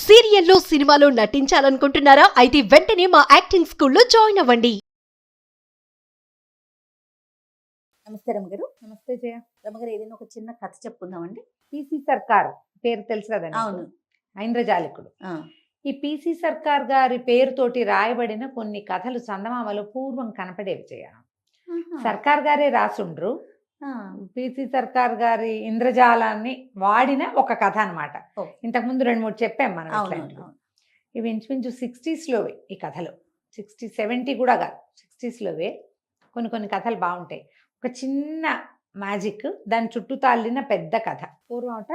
సీరియల్లో సినిమాలో నటించాలనుకుంటున్నారా? అయితే వెంటనే మా యాక్టింగ్ స్కూల్లో జాయిన్ అవ్వండి. నమస్తే రమగారు. నమస్తే జయ. రమగారు, ఏదైనా ఒక చిన్న కథ చెప్పుకుందామండి. పిసి సర్కార్ పేరు తెలుసు కదా నీకు? అవును. ఐంద్రజాలికుడు. ఈ పిసి సర్కార్ గారి పేరుతోటి రాయబడిన కొన్ని కథలు చందమామలో పూర్వం కనపడేవి జయ. సర్కార్ గారే రాసుండ్రు. పిసి సర్కార్ గారి ఇంద్రజాలాన్ని వాడిన ఒక కథ అనమాట. ఇంతకుముందు 2-3 చెప్పాం మనం. ఇవి ఇంచుమించు 60sలోవే ఈ కథలు. 60-70 కూడా కాదు, 60sలోవే. కొన్ని కథలు బాగుంటాయి. ఒక చిన్న మ్యాజిక్, దాని చుట్టూ తాళ్ళిన పెద్ద కథ. పూర్వమట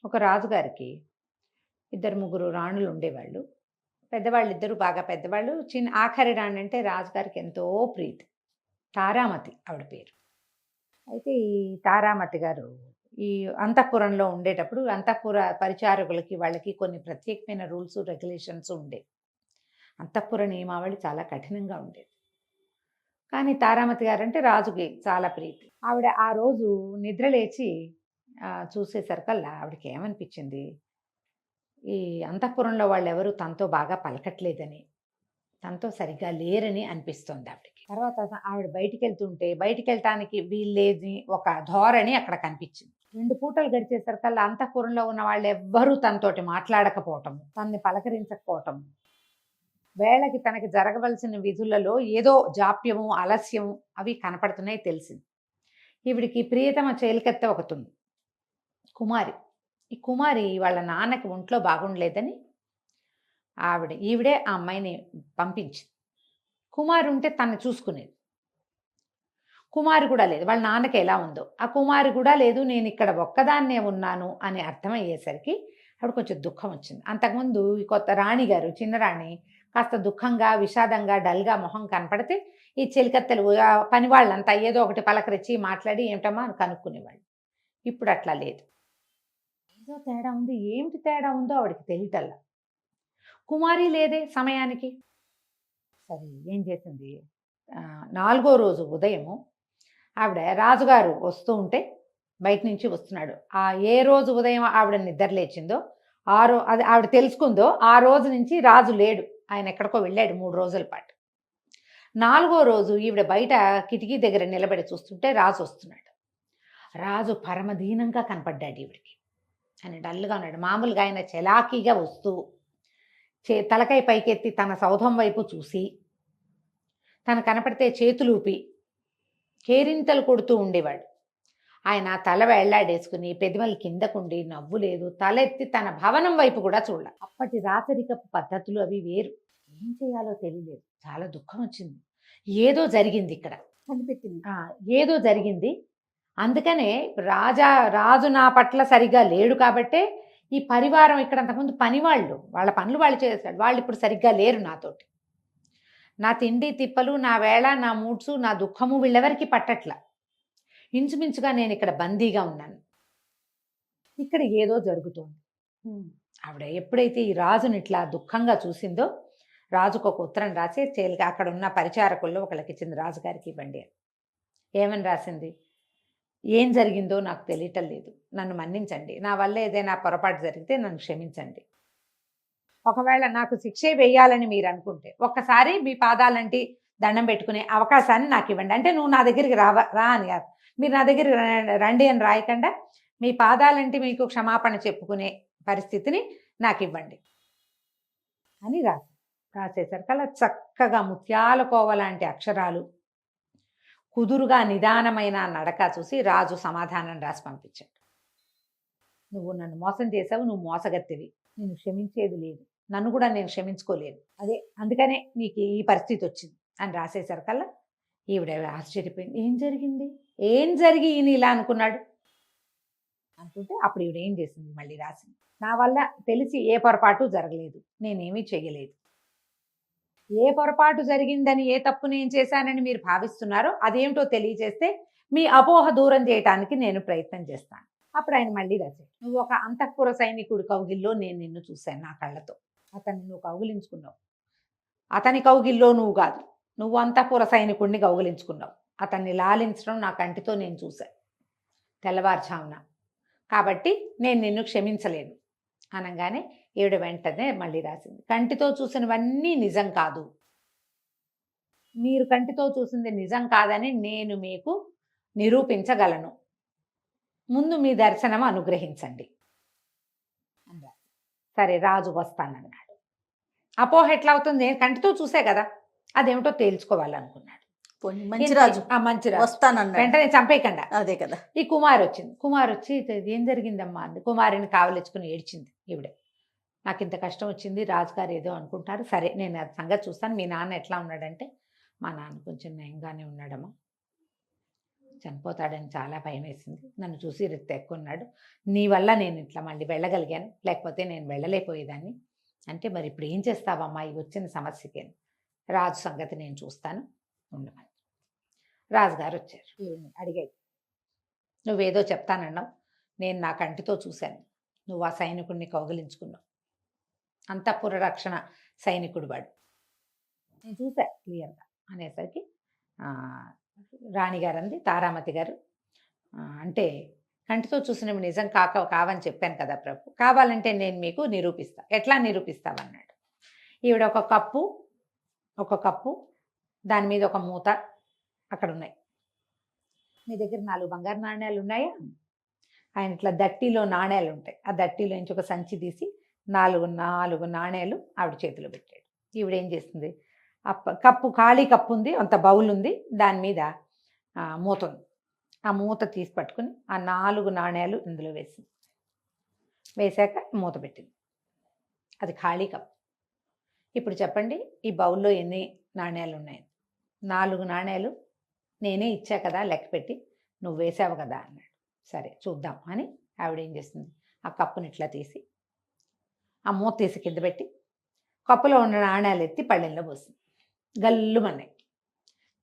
ఒక రాజుగారికి 2-3 రాణులు ఉండేవాళ్ళు. పెద్దవాళ్ళు ఇద్దరు బాగా పెద్దవాళ్ళు. ఆఖరి రాణి అంటే రాజుగారికి ఎంతో ప్రీతి. తారామతి ఆవిడ పేరు. అయితే ఈ తారామతి గారు ఈ అంతఃపురంలో ఉండేటప్పుడు అంతఃపుర పరిచారకులకి వాళ్ళకి కొన్ని ప్రత్యేకమైన రూల్స్ రెగ్యులేషన్స్ ఉండేవి. అంతఃపుర నియమావళి చాలా కఠినంగా ఉండేది. కానీ తారామతి గారు అంటే రాజుకి చాలా ప్రీతి. ఆవిడ ఆ రోజు నిద్ర లేచి చూసేసరికల్లా ఆవిడకి ఏమనిపించింది, ఈ అంతఃపురంలో వాళ్ళు ఎవరు తనతో బాగా పలకట్లేదని, తనతో సరిగ్గా లేరని అనిపిస్తుంది ఆవిడకి. తర్వాత ఆవిడ బయటికి వెళ్తుంటే బయటికి వెళ్ళటానికి వీల్లేని ఒక ధోరణి అక్కడ కనిపించింది. 2 పూటలు గడిచేసరికల్లా అంతఃపురంలో ఉన్న వాళ్ళు ఎవ్వరూ తనతోటి మాట్లాడకపోవటము, తనని పలకరించకపోవటము, వేళకి తనకి జరగవలసిన విధులలో ఏదో జాప్యము ఆలస్యము అవి కనపడుతున్నాయి తెలిసింది. ఈవిడికి ప్రియతమ చేలికత్తె ఒకటి ఉంది, కుమారి. ఈ కుమారి వాళ్ళ నాన్నకి ఒంట్లో బాగుండలేదని ఈవిడే ఆ అమ్మాయిని పంపించింది. కుమారి ఉంటే తను చూసుకునేది. కుమారి కూడా లేదు, వాళ్ళ నాన్నకి ఎలా ఉందో ఆ కుమారి కూడా లేదు. నేను ఇక్కడ ఒక్కదాన్నే ఉన్నాను అని అర్థమయ్యేసరికి ఆవిడ కొంచెం దుఃఖం వచ్చింది. అంతకుముందు ఈ కొత్త రాణి గారు, చిన్న రాణి, కాస్త దుఃఖంగా విషాదంగా డల్గా మొహం కనపడితే ఈ చెలికత్తెలు పని వాళ్ళంతా ఏదో ఒకటి పలకరించి మాట్లాడి ఏమిటమ్మా అని కనుక్కునేవాళ్ళు. ఇప్పుడు అట్లా లేదు. ఏదో తేడా ఉంది. ఏమిటి తేడా ఉందో ఆవిడకి తెలియటల్లా. కుమారి లేదే సమయానికి. సరే ఏం చేసింది, 4వ రోజు ఉదయము ఆవిడ రాజుగారు వస్తూ ఉంటే బయట నుంచి వస్తున్నాడు. ఏ రోజు ఉదయం ఆవిడ నిద్ర లేచిందో అది ఆవిడ తెలుసుకుందో ఆ రోజు నుంచి రాజు లేడు, ఆయన ఎక్కడికో వెళ్ళాడు 3 రోజుల పాటు. 4వ రోజు ఈవిడ బయట కిటికీ దగ్గర నిలబడి చూస్తుంటే రాజు వస్తున్నాడు. రాజు పరమదీనంగా కనపడ్డాడు ఈవిడికి. ఆయన డల్గా ఉన్నాడు. మామూలుగా ఆయన చలాకీగా వస్తూ తలకాయ పైకెత్తి తన సౌధం వైపు చూసి తను కనపడితే చేతులూపి కేరింతలు కొడుతూ ఉండేవాడు. ఆయన తల వేళ్లాడేసుకుని పెదిమలు కిందకుండి నవ్వు లేదు, తలెత్తి తన భవనం వైపు కూడా చూడాలి. అప్పటి రాచరికపు పద్ధతులు అవి వేరు. ఏం చేయాలో తెలియలేదు. చాలా దుఃఖం వచ్చింది. ఏదో జరిగింది ఇక్కడ కనిపెట్టింది. ఏదో జరిగింది. అందుకనే రాజు నా పట్ల సరిగ్గా లేడు కాబట్టే ఈ పరివారం ఇక్కడ అంతకుముందు పనివాళ్ళు వాళ్ళ పనులు వాళ్ళు చేశాడు, వాళ్ళు ఇప్పుడు సరిగ్గా లేరు నాతోటి. నా తిండి తిప్పలు, నా వేళ, నా మూడ్సు, నా దుఃఖము వీళ్ళెవరికి పట్టట్ల. ఇంచుమించుగా నేను ఇక్కడ బందీగా ఉన్నాను. ఇక్కడ ఏదో జరుగుతోంది. ఆవిడ ఎప్పుడైతే ఈ రాజుని ఇట్లా దుఃఖంగా చూసిందో రాజుకు ఒక ఉత్తరం రాసి అక్కడ ఉన్న పరిచారకుల్లో ఒకళ్ళకి ఇచ్చింది. రాజుగారికి ఇవ్వండి అని. ఏమని రాసింది, ఏం జరిగిందో నాకు తెలియటం లేదు, నన్ను మన్నించండి, నా వల్ల ఏదైనా పొరపాటు జరిగితే నన్ను క్షమించండి. ఒకవేళ నాకు శిక్షే వేయాలని మీరు అనుకుంటే ఒక్కసారి మీ పాదాలంటి దండం పెట్టుకునే అవకాశాన్ని నాకు ఇవ్వండి. అంటే నువ్వు నా దగ్గరికి రా అని కాదు, మీరు నా దగ్గరికి రండి అని రాయకుండా మీ పాదాలంటి మీకు క్షమాపణ చెప్పుకునే పరిస్థితిని నాకు ఇవ్వండి అని రాసేసరికి అలా చక్కగా ముత్యాల కోవలాంటి అక్షరాలు, కుదురుగా నిదానమైన నడక చూసి రాజు సమాధానం రాసి పంపించాడు. నువ్వు నన్ను మోసం చేసావు, నువ్వు మోసగత్తివి, నేను క్షమించేది లేదు, నన్ను కూడా నేను క్షమించుకోలేదు, అదే అందుకనే నీకు ఈ పరిస్థితి వచ్చింది అని రాసేసరికల్లా ఈవిడ ఆశ్చర్యపోయింది. ఏం జరిగి ఈయన ఇలా అనుకున్నాడు అనుకుంటే అప్పుడు ఈవిడ ఏం చేసింది, మళ్ళీ రాసింది. నా వల్ల తెలిసి ఏ పొరపాటు జరగలేదు, నేనేమీ చేయలేదు. ఏ పొరపాటు జరిగిందని, ఏ తప్పు నేను చేశానని మీరు భావిస్తున్నారో అదేమిటో తెలియజేస్తే మీ అపోహ దూరం చేయటానికి నేను ప్రయత్నం చేస్తాను. అప్పుడు ఆయన మళ్ళీ రాశాడు, నువ్వు ఒక అంతఃపుర సైనికుడి కౌగిల్లో నేను నిన్ను చూశాను నా కళ్ళతో. అతన్ని నువ్వు కౌగిలించుకున్నావు. అతని కౌగిల్లో నువ్వు కాదు, నువ్వు అంతఃపుర సైనికుడిని కౌగిలించుకున్నావు. అతన్ని లాలించడం నా కంటితో నేను చూశాను తెల్లవారుజామున. కాబట్టి నేను నిన్ను క్షమించలేను. అనగానే ఈవిడ వెంటనే మళ్ళీ రాసింది, కంటితో చూసినవన్నీ నిజం కాదు, మీరు కంటితో చూసింది నిజం కాదని నేను మీకు నిరూపించగలను, ముందు మీ దర్శనం అనుగ్రహించండి అన్నారు. సరే రాజు వస్తానన్నాడు. అపోహ ఎట్లా అవుతుంది, నేను కంటితో చూసే కదా, అదేమిటో తేల్చుకోవాలనుకున్నాడు. పోనీ మంచి రాజు మంచి రాజు వస్తానన్నాడు. వెంటనే చంపేయకుండా. అదే కదా. ఈ కుమారి వచ్చింది. కుమారి వచ్చి ఏం జరిగిందమ్మా అంది. కుమారిని కావలించుకుని ఏడ్చింది ఈవిడే. నాకు ఇంత కష్టం వచ్చింది, రాజుగారు ఏదో అనుకుంటారు, సరే నేను అది సంగతి చూస్తాను, మీ నాన్న ఎట్లా ఉన్నాడంటే, మా నాన్న కొంచెం నయంగానే ఉన్నాడమ్మా, చనిపోతాడని చాలా భయం వేసింది, నన్ను చూసి రిత్త ఎక్కున్నాడు, నీ వల్ల నేను ఇట్లా మళ్ళీ వెళ్ళగలిగాను, లేకపోతే నేను వెళ్ళలేకపోయేదాన్ని అంటే, మరి ఇప్పుడు ఏం చేస్తావమ్మా ఈ వచ్చిన సమస్యకి, రాజు సంగతి నేను చూస్తాను ఉండమని. రాజుగారు వచ్చారు. అడిగాడు, నువ్వేదో చెప్తానన్నావు, నేను నా కంటితో చూశాను, నువ్వు ఆ సైనికుడిని కౌగిలించుకున్నావు, అంతఃపుర రక్షణ సైనికుడు వాడు, నేను చూసా క్లియర్గా అనేసరికి రాణిగారు అంది, తారామతి గారు, అంటే కంటితో చూసినవి నిజం కావని చెప్పాను కదా ప్రభు, కావాలంటే నేను మీకు నిరూపిస్తా, ఎట్లా నిరూపిస్తావన్నాడు. ఈవిడ ఒక కప్పు దాని మీద ఒక మూత అక్కడ ఉన్నాయి, మీ దగ్గర 4 బంగారు నాణ్యాలు ఉన్నాయా, ఆయన ఇట్లా దట్టిలో నాణ్యాలు ఉంటాయి, ఆ దట్టిలో నుంచి ఒక సంచి తీసి 4 నాణ్యాలు ఆవిడ చేతిలో పెట్టాడు. ఈవిడ ఏం చేస్తుంది, కప్పు ఖాళీ కప్పు ఉంది, అంత బౌల్ ఉంది, దాని మీద మూత ఉంది, ఆ మూత తీసి పట్టుకుని ఆ 4 నాణ్యాలు ఇందులో వేసింది, వేసాక మూత పెట్టింది, అది ఖాళీ కప్పు. ఇప్పుడు చెప్పండి ఈ బౌల్లో ఎన్ని నాణ్యాలు ఉన్నాయి, 4 నాణ్యాలు నేనే ఇచ్చా కదా, లెక్క పెట్టి నువ్వు వేసావు కదా అన్నాడు. సరే చూద్దాం అని ఆవిడ ఏం చేస్తుంది, ఆ కప్పుని ఇట్లా తీసి ఆ మూత తీసి కింద పెట్టి కప్పులో ఉన్న నాణ్యాలు ఎత్తి పళ్ళెంలో పోసింది, గల్లుమన్నాయి,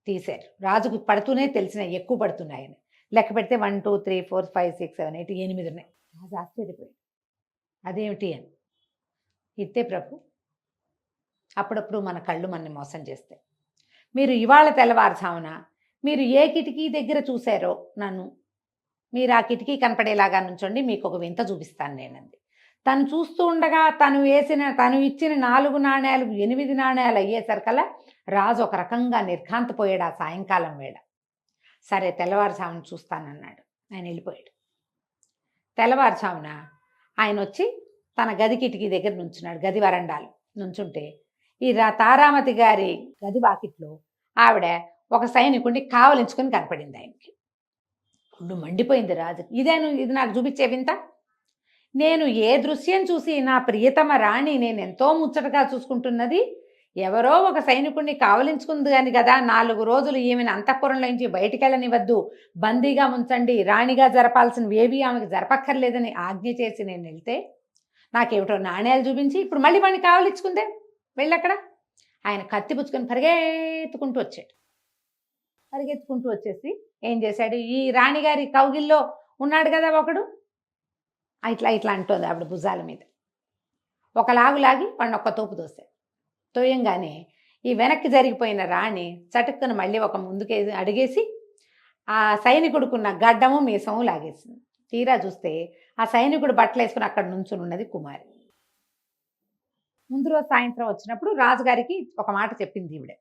తీశారు. రాజుకు పడుతూనే తెలిసిన ఎక్కువ పడుతున్నాయని, లెక్క పెడితే 1 2 3 4 5 6 7 8 8 ఉన్నాయి. రాజు ఆశ్చర్యపోయాడు, అదేమిటి అని. ఇత్తే ప్రభు, అప్పుడప్పుడు మన కళ్ళు మనని మోసం చేస్తాయి, మీరు ఇవాళ తెల్లవారుజామున మీరు ఏ కిటికీ దగ్గర చూశారో నన్ను, మీరు ఆ కిటికీ కనపడేలాగా నుంచోండి, మీకు ఒక వింత చూపిస్తాను నేనంది. తను చూస్తూ ఉండగా తను ఇచ్చిన 4 నాణ్యాలు 8 నాణ్యాలు అయ్యేసరికల్లా రాజు ఒక రకంగా నిర్ఘాంతపోయాడు ఆ సాయంకాలం వేళ. సరే తెల్లవారుజామున చూస్తానన్నాడు, ఆయన వెళ్ళిపోయాడు. తెల్లవారుజామున ఆయన వచ్చి తన గది కిటికీ దగ్గర నుంచున్నాడు, గది వరండాలు నుంచుంటే ఈ తారామతి గారి గది వాకిట్లో ఆవిడ ఒక సైనికుడిని కావలించుకొని కనపడింది ఆయనకి. ఒళ్ళు మండిపోయింది రాజు, ఇది నాకు చూపించే వింత, నేను ఏ దృశ్యం చూసి నా ప్రియతమ రాణి నేను ఎంతో ముచ్చటగా చూసుకుంటున్నది, ఎవరో ఒక సైనికుడిని కావలించుకుంది అని కదా, 4 రోజులు ఈమెను అంతఃపురంలో నుంచి బయటికి వెళ్ళనివద్దు, బందీగా ఉంచండి, రాణిగా జరపాల్సినవి ఏవి ఆమెకు జరపక్కర్లేదని ఆజ్ఞ చేసి నేను వెళ్తే నాకేమిటో నాణ్యాలు చూపించి ఇప్పుడు మళ్ళీ వాడిని కావలించుకుందే, వెళ్ళక్కడ. ఆయన కత్తి పుచ్చుకొని పరిగెత్తుకుంటూ వచ్చేసి ఏం చేశాడు, ఈ రాణిగారి కౌగిల్లో ఉన్నాడు కదా ఒకడు, ఇట్లా అంటోంది ఆవిడ భుజాల మీద, ఒక లాగి వాడిని ఒక్క తోపు తోయంగానే ఈ వెనక్కి జరిగిపోయిన రాణి చటుక్కున మళ్ళీ ఒక ముందుకే అడిగేసి ఆ సైనికుడుకున్న గడ్డము మీసము లాగేసింది. తీరా చూస్తే ఆ సైనికుడు బట్టలు వేసుకుని అక్కడ నుంచుని ఉన్నది కుమారి. ముందు రోజు సాయంత్రం వచ్చినప్పుడు రాజుగారికి ఒక మాట చెప్పింది ఈవిడ,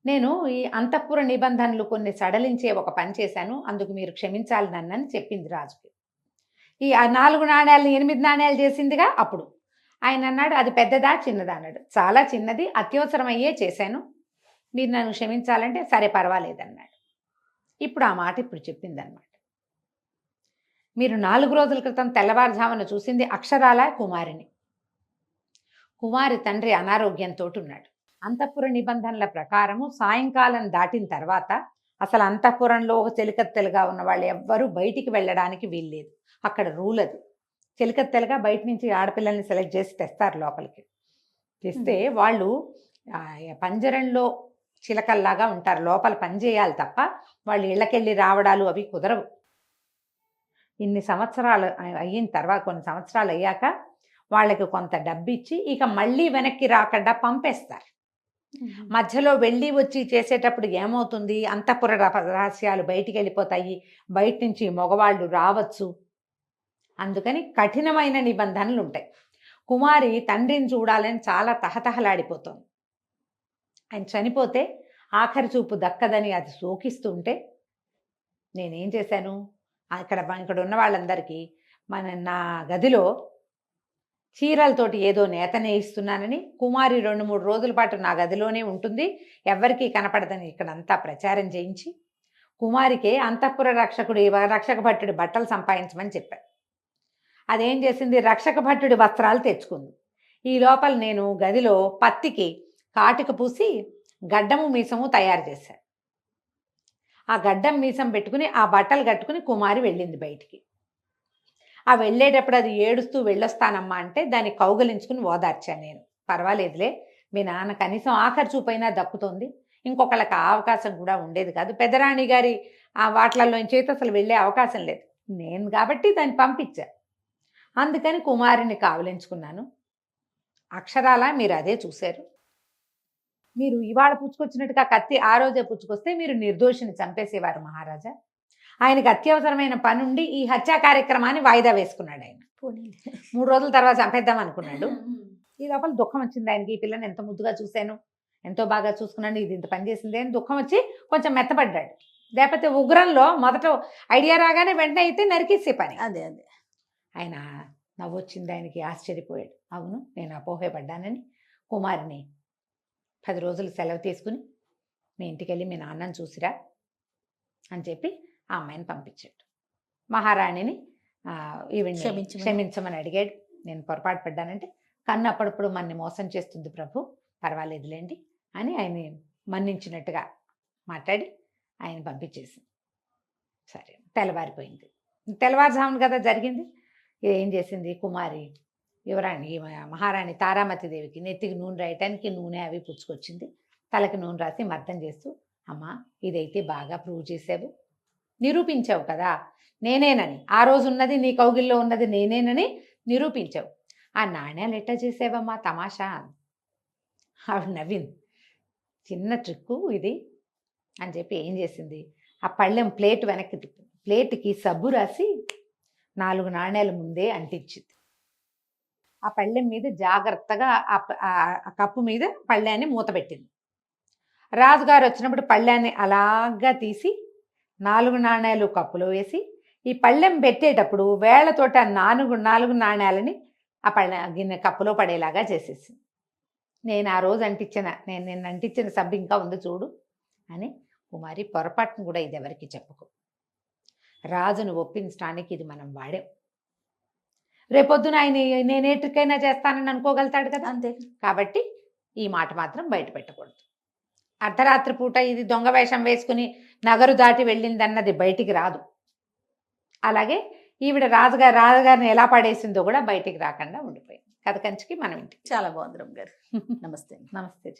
నేను ఈ అంతఃపుర నిబంధనలు కొన్ని సడలించే ఒక పని చేశాను, అందుకు మీరు క్షమించాలి నన్నని చెప్పింది రాజుకి. ఈ 4 నాణ్యాలు 8 నాణ్యాలు చేసిందిగా, అప్పుడు ఆయన అన్నాడు, అది పెద్దదా చిన్నదా అన్నాడు. చాలా చిన్నది, అత్యవసరమయ్యే చేశాను, మీరు నన్ను క్షమించాలంటే సరే పర్వాలేదన్నాడు. ఇప్పుడు ఆ మాట ఇప్పుడు చెప్పిందనమాట. మీరు 4 రోజుల క్రితం తెల్లవారుజామున చూసింది అక్షరాల కుమారిని. కుమారి తండ్రి అనారోగ్యంతో ఉన్నాడు. అంతఃపుర నిబంధనల ప్రకారము సాయంకాలం దాటిన తర్వాత అసలు అంతఃపురంలో ఒక చెలికత్తెలుగా ఉన్న వాళ్ళు ఎవ్వరూ బయటికి వెళ్ళడానికి వీల్లేదు, అక్కడ రూల్ అది. చెలికత్తెలుగా బయట నుంచి ఆడపిల్లల్ని సెలెక్ట్ చేసి తెస్తారు లోపలికి, తెస్తే వాళ్ళు పంజరంలో చిలకల్లాగా ఉంటారు, లోపల పని చేయాలి తప్ప వాళ్ళు ఇళ్ళకెళ్ళి రావడాలు అవి కుదరవు. ఇన్ని సంవత్సరాలు అయిన తర్వాత, కొన్ని సంవత్సరాలు అయ్యాక వాళ్ళకి కొంత డబ్బు ఇచ్చి ఇక మళ్ళీ వెనక్కి రాకుండా పంపేస్తారు. మధ్యలో వెళ్ళి వచ్చి చేసేటప్పుడు ఏమవుతుంది, అంతఃపుర రహస్యాలు బయటికి వెళ్ళిపోతాయి, బయట నుంచి మగవాళ్ళు రావచ్చు, అందుకని కఠినమైన నిబంధనలు ఉంటాయి. కుమారి తండ్రిని చూడాలని చాలా తహతహలాడిపోతోంది. ఆయన చనిపోతే ఆఖరి చూపు దక్కదని అది శోకిస్తుంటే నేనేం చేశాను, ఇక్కడ ఉన్న వాళ్ళందరికీ నా గదిలో చీరలతోటి ఏదో నేత నేయిస్తున్నానని, కుమారి 2-3 రోజుల పాటు నా గదిలోనే ఉంటుంది, ఎవ్వరికీ కనపడదని ఇక్కడంతా ప్రచారం చేయించి కుమారికి అంతఃపుర రక్షక భట్టుడి బట్టలు సంపాదించమని చెప్పాను. అదేం చేసింది, రక్షక భట్టుడి వస్త్రాలు తెచ్చుకుంది. ఈ లోపల నేను గదిలో పత్తికి కాటుక పూసి గడ్డము మీసము తయారు చేశాను. ఆ గడ్డం మీసం పెట్టుకుని ఆ బట్టలు కట్టుకుని కుమారి వెళ్ళింది బయటికి. ఆ వెళ్ళేటప్పుడు అది ఏడుస్తూ వెళ్ళొస్తానమ్మా అంటే దాన్ని కౌగలించుకుని ఓదార్చాను నేను. పర్వాలేదులే, మీ నాన్న కనీసం ఆఖరి చూపైనా దక్కుతోంది, ఇంకొకళ్ళకి ఆ అవకాశం కూడా ఉండేది కాదు, పెద్దరాణి గారి ఆ వాట్లలోంచి అసలు వెళ్ళే అవకాశం లేదు, నేను కాబట్టి దాన్ని పంపించా, అందుకని కుమారుని కావలించుకున్నాను. అక్షరాల మీరు అదే చూశారు. మీరు ఇవాళ పుచ్చుకొచ్చినట్టుగా కత్తి ఆ రోజే పుచ్చుకొస్తే మీరు నిర్దోషిని చంపేసేవారు మహారాజా. ఆయనకి అత్యవసరమైన పని ఉండి ఈ హత్యా కార్యక్రమాన్ని వాయిదా వేసుకున్నాడు. ఆయన 3 రోజుల తర్వాత చంపేద్దాం అనుకున్నాడు. ఈ లోపల దుఃఖం వచ్చింది ఆయనకి, ఈ పిల్లని ఎంత ముద్దుగా చూశాను, ఎంతో బాగా చూసుకున్నాను, ఇది ఇంత పని చేసింది అని దుఃఖం వచ్చి కొంచెం మెత్తపడ్డాడు. లేకపోతే ఉగ్రంలో మొదట ఐడియా రాగానే వెంటనే అయితే నరికేసే పని. అదే ఆయన నవ్వొచ్చింది ఆయనకి, ఆశ్చర్యపోయాడు. అవును, నేను అపోహపడ్డానని కుమారిని 10 రోజులు సెలవు తీసుకుని మీ ఇంటికి వెళ్ళి మీ నాన్నని చూసిరా అని చెప్పి ఆ అమ్మాయిని పంపించాడు. మహారాణిని ఈవిడ్ని క్షమించమని అడిగాడు. నేను పొరపాటు పడ్డానంటే, కన్ను అప్పుడప్పుడు మనని మోసం చేస్తుంది ప్రభు, పర్వాలేదులేండి అని ఆయన మన్నించినట్టుగా మాట్లాడి ఆయన పంపించేసింది. సరే, తెల్లవారిపోయింది. తెల్లవారుజామున కదా జరిగింది. ఏం చేసింది కుమారి, యువరాణి మహారాణి తారామతి దేవికి నెత్తికి నూనె రాయటానికి నూనె అవి పుచ్చుకొచ్చింది. తలకి నూనె రాసి మర్దం చేస్తూ, అమ్మా ఇదైతే బాగా ప్రూవ్ చేసావు, నిరూపించావు కదా నేనేనని, ఆ రోజు ఉన్నది నీ కౌగిల్లో ఉన్నది నేనేనని నిరూపించావు. ఆ నాణ్యాలు ఎట్లా చేసావమ్మా తమాషా? ఆవిడ నవ్వింది. చిన్న ట్రిక్కు ఇది అని చెప్పి ఏం చేసింది, ఆ పళ్ళెం ప్లేట్ వెనక్కి తిప్పింది, ప్లేట్కి సబ్బు రాసి 4 నాణ్యాల ముందే అంటించింది. ఆ పళ్ళెం మీద జాగ్రత్తగా ఆ కప్పు మీద పళ్ళాన్ని మూతపెట్టింది. రాజుగారు వచ్చినప్పుడు పళ్ళాన్ని అలాగా తీసి 4 నాణ్యాలు కప్పులో వేసి ఈ పళ్ళెం పెట్టేటప్పుడు వేళ్లతోటి ఆ 4 నాణ్యాలని ఆ గిన్నె కప్పులో పడేలాగా చేసేసింది. నేను ఆ రోజు నేను అంటించిన సబ్బు ఇంకా ఉంది చూడు అని, కుమారి పొరపాటును కూడా ఇది ఎవరికి చెప్పుకో, రాజును ఒప్పించడానికి ఇది మనం వాడాం, రేపొద్దున ఆయన నేను ఏ ట్రిక్ అయినా చేస్తానని అనుకోగలుగుతాడు కదా, అంతే. కాబట్టి ఈ మాట మాత్రం బయట పెట్టకూడదు. అర్ధరాత్రి పూట ఇది దొంగ వేషం వేసుకుని నగరు దాటి వెళ్ళిందన్నది బయటికి రాదు. అలాగే ఈవిడ రాజుగారిని ఎలా పడేసిందో కూడా బయటికి రాకుండా ఉండిపోయింది. కథ కంచికి మనం ఇంటికి. చాలా బాగుంది రమ్య గారు. నమస్తే. నమస్తే.